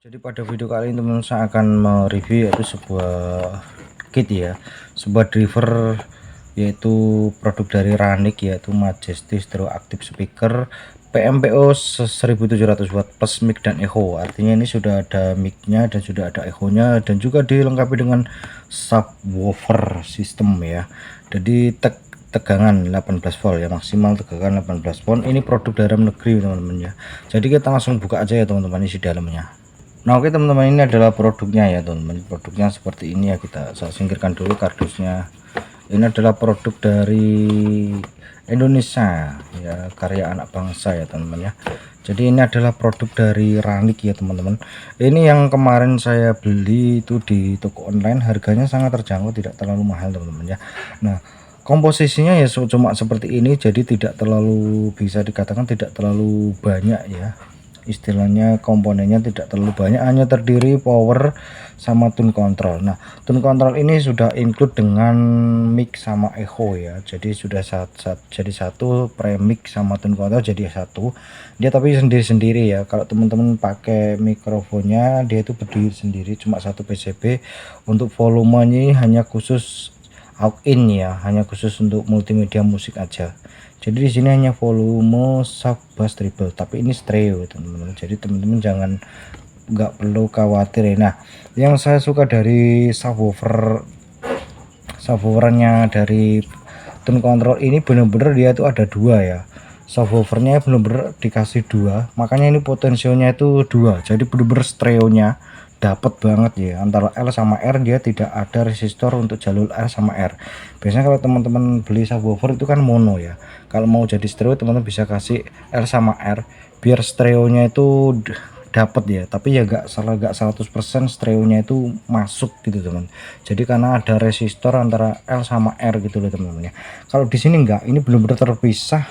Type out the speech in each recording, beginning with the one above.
Jadi pada video kali ini teman-teman saya akan mereview yaitu sebuah kit ya, sebuah driver yaitu produk dari Ranik yaitu Majesty Stereo Active Speaker PMPO 1700 watt plus mic dan echo. Artinya ini sudah ada micnya dan sudah ada echo-nya dan juga dilengkapi dengan subwoofer sistem ya. Jadi tegangan 18 volt ya, maksimal tegangan 18 volt. Ini produk dalam negeri teman-teman ya. Jadi kita langsung buka aja ya teman-teman isi dalamnya. Nah oke teman-teman, ini adalah produknya ya teman-teman. Produknya seperti ini ya, saya singkirkan dulu kardusnya. Ini adalah produk dari Indonesia ya, karya anak bangsa ya teman-teman ya. Jadi ini adalah produk dari Ranik ya teman-teman. Ini yang kemarin saya beli itu di toko online, harganya sangat terjangkau, tidak terlalu mahal teman-teman ya. Nah komposisinya ya cuma seperti ini, jadi tidak terlalu, bisa dikatakan tidak terlalu banyak ya, istilahnya komponennya tidak terlalu banyak, hanya terdiri power sama tune control. Nah tune control ini sudah include dengan mic sama echo ya, jadi sudah jadi satu premix sama tune control jadi satu dia, tapi sendiri-sendiri ya. Kalau teman-teman pakai mikrofonnya dia itu berdiri sendiri, cuma satu PCB. Untuk volumenya hanya khusus out in ya, hanya khusus untuk multimedia musik aja. Jadi di sini hanya volume, sub, bass, treble, tapi ini stereo teman-teman. Jadi teman-teman jangan, nggak perlu khawatir ya. Nah yang saya suka dari subwoofernya dari tune control ini, bener-bener dia itu ada dua ya. Subwoofernya bener-bener dikasih dua, makanya ini potensialnya itu dua, jadi bener-bener stereonya dapat banget ya. Antara L sama R dia tidak ada resistor untuk jalur R sama R. Biasanya kalau teman-teman beli subwoofer itu kan mono ya, kalau mau jadi stereo teman-teman bisa kasih L sama R biar stereonya itu dapat ya, tapi ya gak 100% stereonya itu masuk gitu teman. Jadi karena ada resistor antara L sama R gitu loh teman-teman ya. Kalau di sini enggak, ini benar-benar terpisah,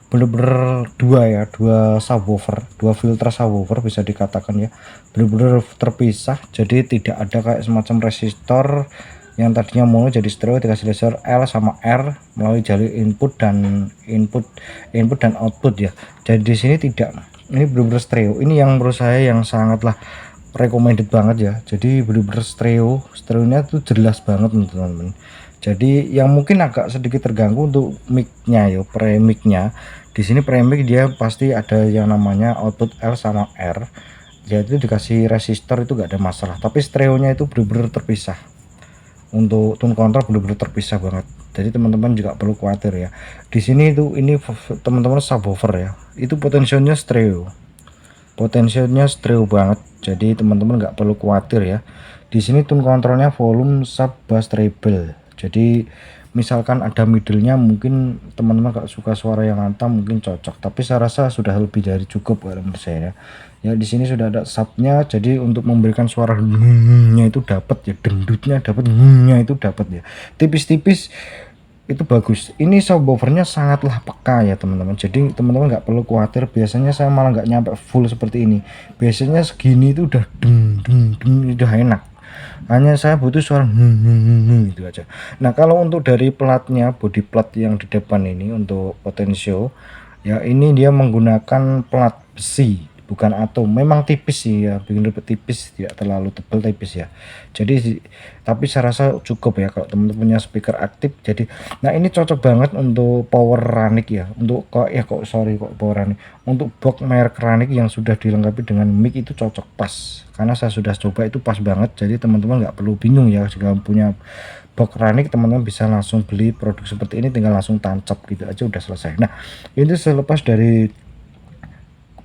bener-bener dua ya, dua subwoofer, dua filter subwoofer bisa dikatakan ya, bener-bener terpisah. Jadi tidak ada kayak semacam resistor yang tadinya mono jadi stereo dikasih resistor L sama R melalui jalur input dan output ya. Jadi di sini tidak, ini bener-bener stereo. Ini yang menurut saya yang sangatlah recommended banget ya. Jadi bener-bener stereonya tuh jelas banget teman-teman. Jadi yang mungkin agak sedikit terganggu untuk micnya ya, premixnya. Di sini premix dia pasti ada yang namanya output L sama R. Jadi dikasih resistor itu gak ada masalah. Tapi stereonya itu benar-benar terpisah. Untuk tune control benar-benar terpisah banget. Jadi teman-teman juga perlu khawatir ya. Di sini itu ini teman-teman subwoofer ya. Itu potensialnya stereo. Potensialnya stereo banget. Jadi teman-teman nggak perlu khawatir ya. Di sini tune controlnya volume, sub, bass, treble. Jadi misalkan ada middle-nya, mungkin teman-teman gak suka suara yang hantam mungkin cocok, tapi saya rasa sudah lebih dari cukup kalau menurut saya ya. Ya di sini sudah ada subnya, jadi untuk memberikan suara nya itu dapat ya, dendutnya dapat, nya itu dapat ya, tipis-tipis itu bagus. Ini subwoofernya sangatlah peka ya teman-teman, jadi teman-teman nggak perlu khawatir. Biasanya saya malah nggak nyampe full seperti ini, biasanya segini itu udah udah enak, hanya saya butuh suara itu aja. Nah kalau untuk dari platnya, body plat yang di depan ini untuk potensio ya, ini dia menggunakan plat besi bukan atom. Memang tipis sih ya, bikin ribet, tipis, tidak terlalu tebal, tipis ya. Jadi tapi saya rasa cukup ya kalau teman-teman punya speaker aktif. Jadi nah ini cocok banget untuk power Ranik ya, untuk power Ranik, untuk box merek Ranik yang sudah dilengkapi dengan mic itu cocok pas, karena saya sudah coba itu pas banget. Jadi teman-teman nggak perlu bingung ya, jika punya box Ranik teman-teman bisa langsung beli produk seperti ini, tinggal langsung tancap gitu aja udah selesai. Nah ini selepas dari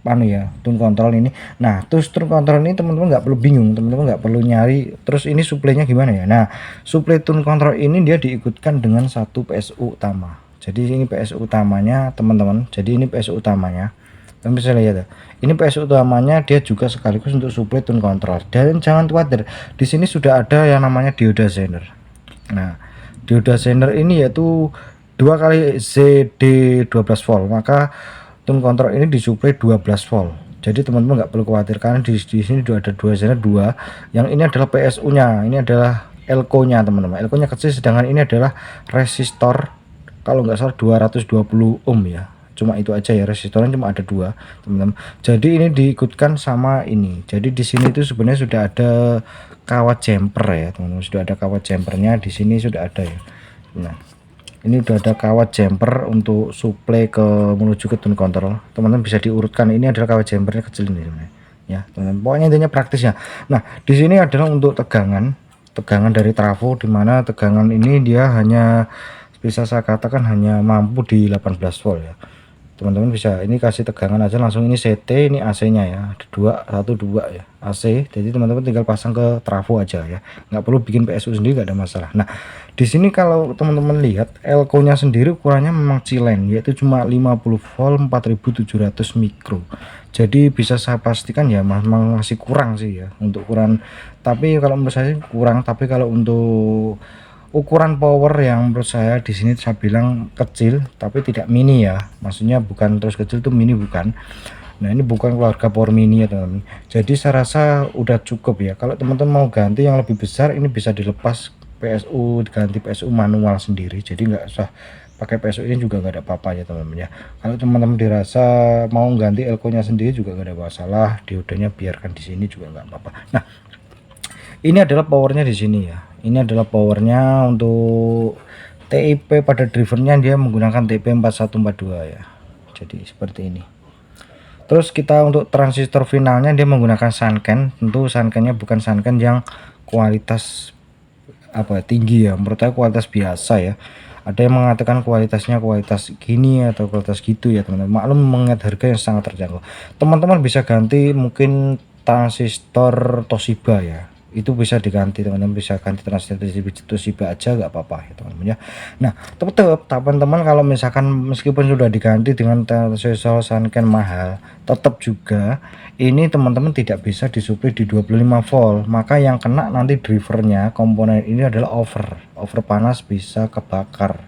ya tune control ini. Nah terus tune control ini teman-teman nggak perlu bingung, teman-teman nggak perlu nyari terus ini suplainya gimana ya. Nah suplai tune control ini dia diikutkan dengan satu PSU utama. Jadi ini PSU utamanya teman-teman, jadi ini PSU utamanya, teman bisa lihat ya, ini PSU utamanya dia juga sekaligus untuk suplai tune control. Dan jangan khawatir, di sini sudah ada yang namanya dioda zener. Nah dioda zener ini yaitu 2 kali ZD 12 volt, maka tune control ini disuplai 12 volt. Jadi teman-teman nggak perlu khawatir, karena di sini sudah ada dua zener, dua. Yang ini adalah PSU nya, ini adalah elko nya teman-teman. Elko nya kecil, sedangkan ini adalah resistor kalau nggak salah 220 ohm ya. cuma itu aja ya, resistornya cuma ada 2 teman-teman. Jadi ini diikutkan sama ini. Jadi di sini itu sebenarnya sudah ada kawat jumper ya teman-teman, sudah ada kawat jumpernya di sini sudah ada ya. Nah ini udah ada kawat jumper untuk suplai ke menuju ke tune control. Teman-teman bisa diurutkan, ini adalah kawat jumpernya kecil ini sebenarnya ya teman-teman. Pokoknya intinya praktisnya. Nah di sini adalah untuk tegangan dari trafo, dimana tegangan ini dia hanya bisa saya katakan hanya mampu di 18 volt ya teman-teman. Bisa ini kasih tegangan aja langsung, ini CT, ini AC nya ya, ada 2 ya AC. Jadi teman-teman tinggal pasang ke trafo aja ya, nggak perlu bikin PSU sendiri, nggak ada masalah. Nah di sini kalau teman-teman lihat elko nya sendiri ukurannya memang cilen, yaitu cuma 50 volt 4700 mikro. Jadi bisa saya pastikan ya memang masih kurang sih ya untuk ukuran, tapi kalau menurut saya kurang. Tapi kalau untuk ukuran power yang menurut saya di sini saya bilang kecil tapi tidak mini ya, maksudnya bukan terus kecil tuh mini, bukan. Nah ini bukan keluarga power mini ya teman-teman. Jadi saya rasa udah cukup ya. Kalau teman-teman mau ganti yang lebih besar, ini bisa dilepas PSU, ganti PSU manual sendiri, jadi nggak usah pakai PSU ini juga nggak ada apa-apa ya teman-teman ya. Kalau teman-teman dirasa mau ganti elko nya sendiri juga nggak ada masalah, diodanya biarkan di sini juga nggak apa-apa. Nah ini adalah powernya di sini ya, ini adalah powernya untuk TIP. Pada drivernya dia menggunakan TIP 4142 ya, jadi seperti ini. Terus kita untuk transistor finalnya dia menggunakan Sanken. Tentu Sankennya bukan Sanken yang kualitas apa tinggi ya, menurut saya kualitas biasa ya. Ada yang mengatakan kualitasnya kualitas gini atau kualitas gitu ya teman-teman. Maklum mengingat harga yang sangat terjangkau, teman-teman bisa ganti mungkin transistor Toshiba ya, itu bisa diganti teman-teman, bisa ganti transistor Toshiba aja nggak apa-apa ya teman-teman ya. Nah tetap teman-teman kalau misalkan meskipun sudah diganti dengan transistor Sanken mahal, tetap juga ini teman-teman tidak bisa disuplai di 25 volt, maka yang kena nanti drivernya, komponen ini adalah over panas, bisa kebakar.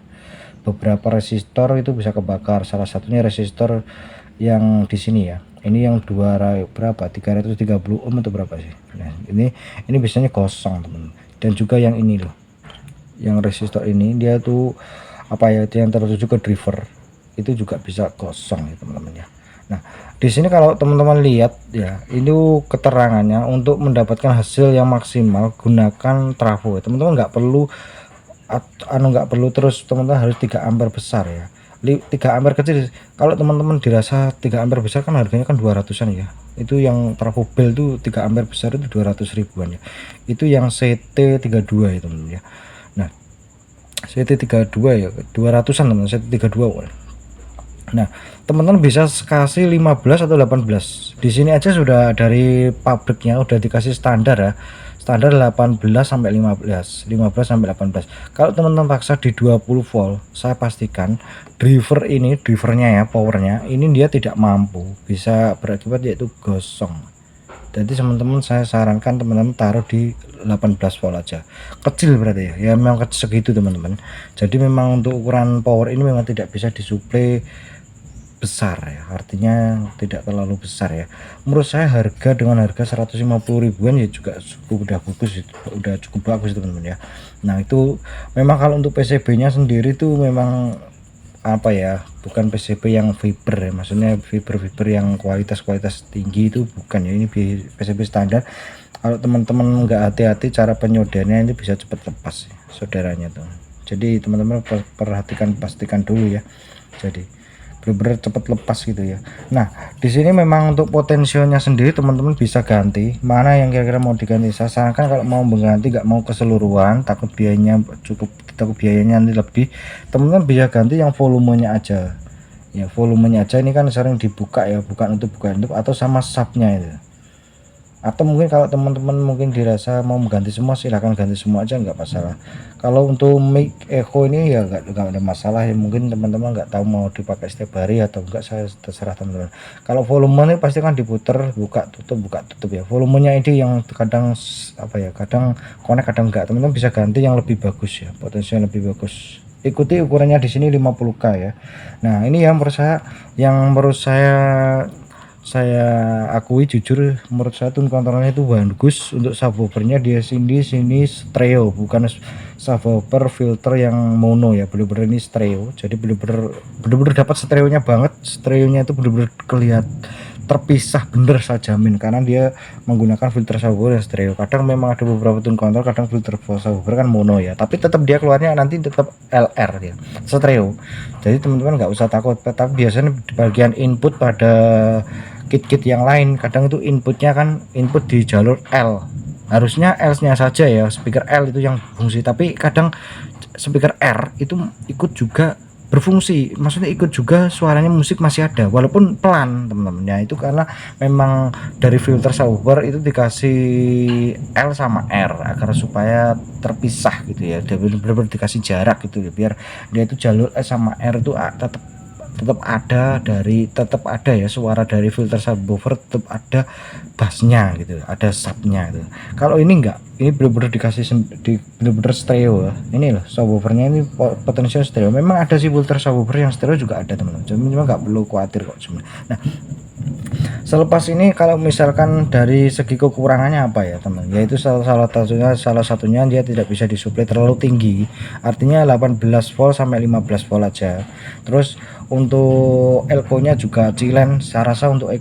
Beberapa resistor itu bisa kebakar, salah satunya resistor yang di sini ya, ini yang berapa 330 ohm atau berapa sih. Nah ini biasanya kosong teman. Dan juga yang ini loh, yang resistor ini dia tuh apa ya, yang tertuju ke driver itu juga bisa kosong ya teman-teman ya. Nah di sini kalau teman-teman lihat ya, ini keterangannya untuk mendapatkan hasil yang maksimal gunakan trafo ya teman-teman. Nggak perlu terus teman-teman harus 3 ampere besar ya, 3 ampere kecil. Kalau teman-teman dirasa 3 ampere besar kan harganya kan 200-an ya, itu yang trafo bel tuh 3 ampere besar itu 200 ribuan ya, itu yang CT32 ya teman-teman ya. Nah CT32 ya 200-an teman, CT32. Nah teman-teman bisa kasih 15 atau 18. Di sini aja sudah dari pabriknya udah dikasih standar ya, standar 18 sampai 15 sampai 18. Kalau teman-teman paksa di 20 volt, saya pastikan drivernya ya, powernya ini dia tidak mampu, bisa berakibat yaitu gosong. Jadi teman-teman saya sarankan teman-teman taruh di 18 volt aja, kecil berarti ya memang segitu teman-teman. Jadi memang untuk ukuran power ini memang tidak bisa disuplai besar ya, artinya tidak terlalu besar ya. Menurut saya harga dengan harga 150 ribuan ya juga udah bagus, udah cukup bagus teman-teman ya. Nah itu memang kalau untuk PCB nya sendiri tuh memang apa ya, bukan PCB yang fiber ya, maksudnya fiber yang kualitas tinggi itu bukan ya, ini PCB standar. Kalau teman-teman nggak hati-hati cara penyodanya ini bisa cepat lepas ya, saudaranya tuh. Jadi teman-teman perhatikan, pastikan dulu ya, jadi bener-bener cepat lepas gitu ya. Nah di sini memang untuk potensialnya sendiri teman-teman bisa ganti mana yang kira-kira mau diganti. Saya sarankan kalau mau mengganti, nggak mau keseluruhan, takut biayanya nanti lebih, teman-teman bisa ganti yang volumenya aja ya, volumenya aja. Ini kan sering dibuka ya, bukan untuk buka YouTube, atau sama subnya itu. Atau mungkin kalau teman-teman mungkin dirasa mau mengganti semua, silahkan ganti semua aja, nggak masalah. Kalau untuk mic echo ini ya nggak ada masalah ya, mungkin teman-teman nggak tahu mau dipakai setiap hari atau enggak, saya terserah teman-teman. Kalau volume ini pasti kan diputer buka tutup ya, volumenya ini yang kadang apa ya, kadang connect kadang enggak. Teman-teman bisa ganti yang lebih bagus ya, potensinya lebih bagus. Ikuti ukurannya di sini 50K ya. Nah ini yang menurut saya saya akui jujur, menurut saya tune controlnya itu bagus. Untuk subwoofernya dia sini stereo, bukan subwoofer filter yang mono ya, bener-bener ini stereo. Jadi bener-bener dapat stereonya banget. Stereonya itu bener-bener kelihatan terpisah, bener saya jamin, karena dia menggunakan filter subwoofer yang stereo. Kadang memang ada beberapa tune control, kadang filter subwoofer kan mono ya, tapi tetap dia keluarnya nanti tetap LR ya, stereo. Jadi teman-teman nggak usah takut. Tapi biasanya di bagian input pada kit-kit yang lain, kadang itu inputnya kan input di jalur L, harusnya L nya saja ya, speaker L itu yang fungsi, tapi kadang speaker R itu ikut juga berfungsi, maksudnya ikut juga suaranya musik masih ada walaupun pelan teman-teman ya. Itu karena memang dari filter subwoofer itu dikasih L sama R agar supaya terpisah gitu ya, dia benar-benar dikasih jarak gitu ya, biar dia itu jalur S sama R itu tetap ada ya, suara dari filter subwoofer tetap ada, bassnya gitu, ada subnya gitu. Kalau ini enggak, ini bener-bener dikasih bener-bener stereo ya. Ini loh subwoofernya ini potensial stereo. Memang ada sih filter subwoofer yang stereo juga ada teman-teman, cuma nggak perlu khawatir kok cuma. Nah, selepas ini kalau misalkan dari segi kekurangannya apa ya teman, yaitu salah satunya dia tidak bisa disuplai terlalu tinggi, artinya 18 volt sampai 15 volt aja. Terus untuk elko nya juga cilen, saya rasa untuk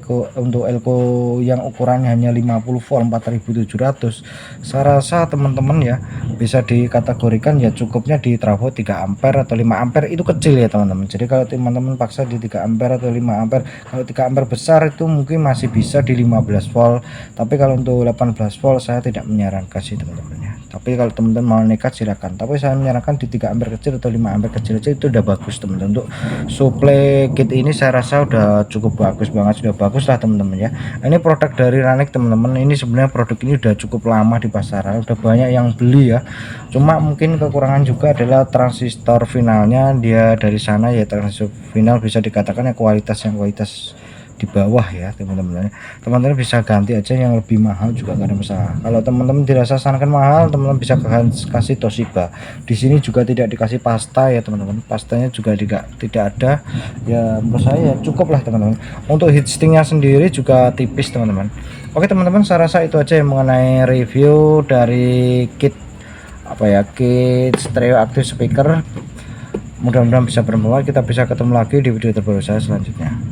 elko yang ukurannya hanya 50 volt 4700, saya rasa teman-teman ya bisa dikategorikan ya cukupnya di trafo 3 ampere atau 5 ampere, itu kecil ya teman-teman. Jadi kalau teman-teman paksa di 3 ampere atau 5 ampere, kalau 3 ampere besar itu mungkin masih bisa di 15 volt, tapi kalau untuk 18 volt saya tidak menyarankan sih teman-teman ya. Tapi kalau teman-teman mau nekat silakan, tapi saya menyarankan di 3 ampere kecil atau 5 ampere kecil aja itu udah bagus teman-teman. Untuk suplai kit ini saya rasa udah cukup bagus banget, sudah bagus lah teman-teman ya. Ini produk dari Ranik teman-teman, ini sebenarnya produk ini udah cukup lama di pasaran, udah banyak yang beli ya. Cuma mungkin kekurangan juga adalah transistor finalnya, dia dari sana ya, transistor final bisa dikatakan ya kualitas di bawah ya teman-teman. Teman-teman bisa ganti aja yang lebih mahal juga nggak ada masalah. Kalau teman-teman dirasa sarankan mahal, teman-teman bisa kasih Toshiba. Di sini juga tidak dikasih pasta ya teman-teman, pastanya juga tidak ada ya. Menurut saya ya cukup lah teman-teman. Untuk heatsinknya sendiri juga tipis teman-teman. Oke teman-teman, saya rasa itu aja yang mengenai review dari kit kit stereo active speaker. Mudah-mudahan bisa bermanfaat. Kita bisa ketemu lagi di video terbaru saya selanjutnya.